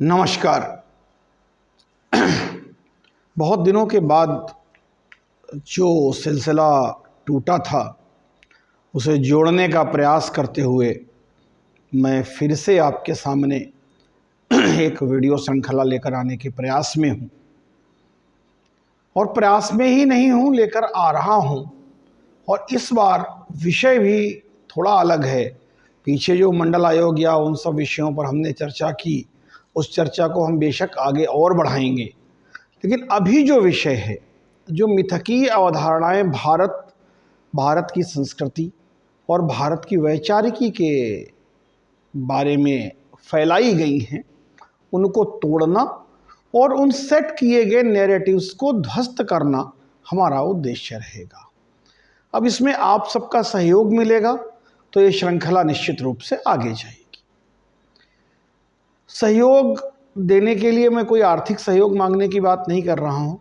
नमस्कार। बहुत दिनों के बाद जो सिलसिला टूटा था उसे जोड़ने का प्रयास करते हुए मैं फिर से आपके सामने एक वीडियो श्रृंखला लेकर आने के प्रयास में हूँ, और प्रयास में ही नहीं हूँ, लेकर आ रहा हूँ। और इस बार विषय भी थोड़ा अलग है। पीछे जो मंडल आयोग या उन सब विषयों पर हमने चर्चा की, उस चर्चा को हम बेशक आगे और बढ़ाएंगे, लेकिन अभी जो विषय है, जो मिथकीय अवधारणाएं भारत की संस्कृति और भारत की वैचारिकी के बारे में फैलाई गई हैं, उनको तोड़ना और उन सेट किए गए नैरेटिव्स को ध्वस्त करना हमारा उद्देश्य रहेगा। अब इसमें आप सबका सहयोग मिलेगा तो ये श्रृंखला निश्चित रूप से आगे जाएगी। सहयोग देने के लिए मैं कोई आर्थिक सहयोग मांगने की बात नहीं कर रहा हूं।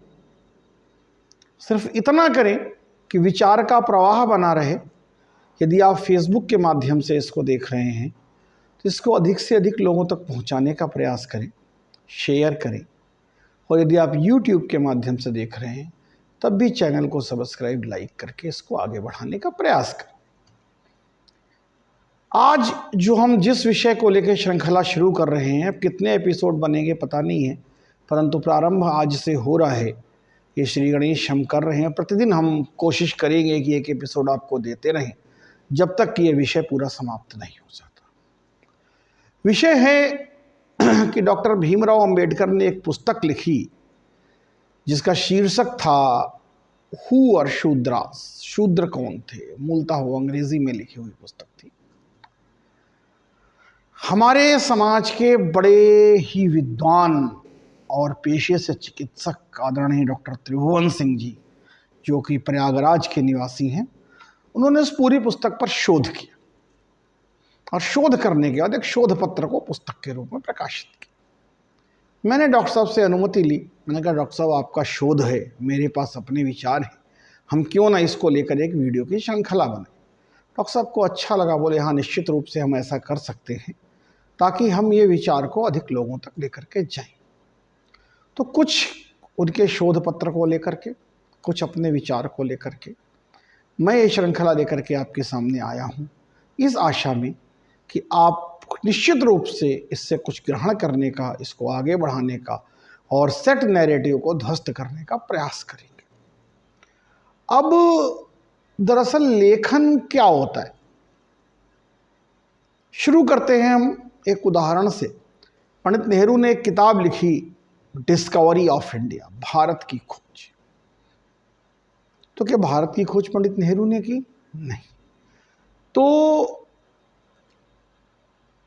सिर्फ इतना करें कि विचार का प्रवाह बना रहे। यदि आप फेसबुक के माध्यम से इसको देख रहे हैं तो इसको अधिक से अधिक लोगों तक पहुंचाने का प्रयास करें, शेयर करें। और यदि आप यूट्यूब के माध्यम से देख रहे हैं तब भी चैनल को सब्सक्राइब, लाइक करके इसको आगे बढ़ाने का प्रयास करें। आज जो हम जिस विषय को लेकर श्रृंखला शुरू कर रहे हैं, अब कितने एपिसोड बनेंगे पता नहीं है, परंतु प्रारंभ आज से हो रहा है। ये श्री गणेश हम कर रहे हैं। प्रतिदिन हम कोशिश करेंगे कि एक एपिसोड आपको देते रहें जब तक कि ये विषय पूरा समाप्त नहीं हो जाता। विषय है कि डॉक्टर भीमराव अंबेडकर ने एक पुस्तक लिखी जिसका शीर्षक था हु आर शूद्रास, शूद्र कौन थे। मूलतः वो अंग्रेजी में लिखी हुई पुस्तक थी। हमारे समाज के बड़े ही विद्वान और पेशे से चिकित्सक आदरणीय डॉक्टर त्रिभुवन सिंह जी, जो कि प्रयागराज के निवासी हैं, उन्होंने इस पूरी पुस्तक पर शोध किया और शोध करने के बाद एक शोध पत्र को पुस्तक के रूप में प्रकाशित किया। मैंने डॉक्टर साहब से अनुमति ली। मैंने कहा, डॉक्टर साहब आपका शोध है, मेरे पास अपने विचार हैं, हम क्यों ना इसको लेकर एक वीडियो की श्रृंखला बनाएं। डॉक्टर साहब को अच्छा लगा, बोले हाँ निश्चित रूप से हम ऐसा कर सकते हैं ताकि हम ये विचार को अधिक लोगों तक लेकर के जाएं। तो कुछ उनके शोध पत्र को लेकर के, कुछ अपने विचार को लेकर के मैं ये श्रृंखला लेकर के आपके सामने आया हूँ, इस आशा में कि आप निश्चित रूप से इससे कुछ ग्रहण करने का, इसको आगे बढ़ाने का और सेट नैरेटिव को ध्वस्त करने का प्रयास करेंगे। अब दरअसल लेखन क्या होता है, शुरू करते हैं हम एक उदाहरण से। पंडित नेहरू ने एक किताब लिखी, डिस्कवरी ऑफ इंडिया, भारत की खोज। तो क्या भारत की खोज पंडित नेहरू ने की? नहीं। तो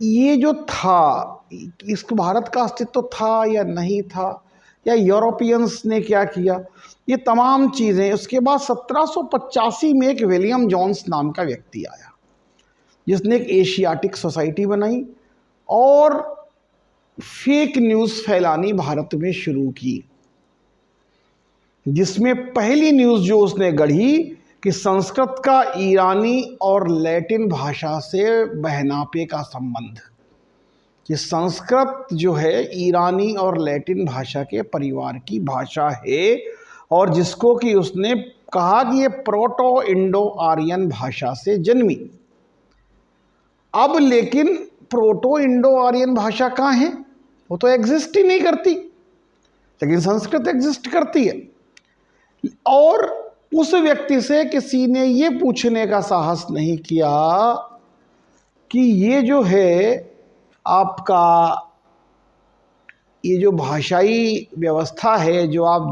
ये जो था, इसको भारत का अस्तित्व था या नहीं था, या यूरोपियंस ने क्या किया, ये तमाम चीज़ें। उसके बाद 1785 में एक विलियम जोन्स नाम का व्यक्ति आया जिसने एक एशियाटिक सोसाइटी बनाई और फेक न्यूज़ फैलानी भारत में शुरू की, जिसमें पहली न्यूज़ जो उसने गढ़ी कि संस्कृत का ईरानी और लैटिन भाषा से बहनापे का संबंध, कि संस्कृत जो है ईरानी और लैटिन भाषा के परिवार की भाषा है, और जिसको कि उसने कहा कि ये प्रोटो इंडो आर्यन भाषा से जन्मी। अब लेकिन प्रोटो इंडो आर्यन भाषा कहाँ है? वो तो एग्जिस्ट ही नहीं करती, लेकिन संस्कृत एग्जिस्ट करती है। और उस व्यक्ति से किसी ने ये पूछने का साहस नहीं किया कि ये जो है आपका, ये जो भाषाई व्यवस्था है जो आप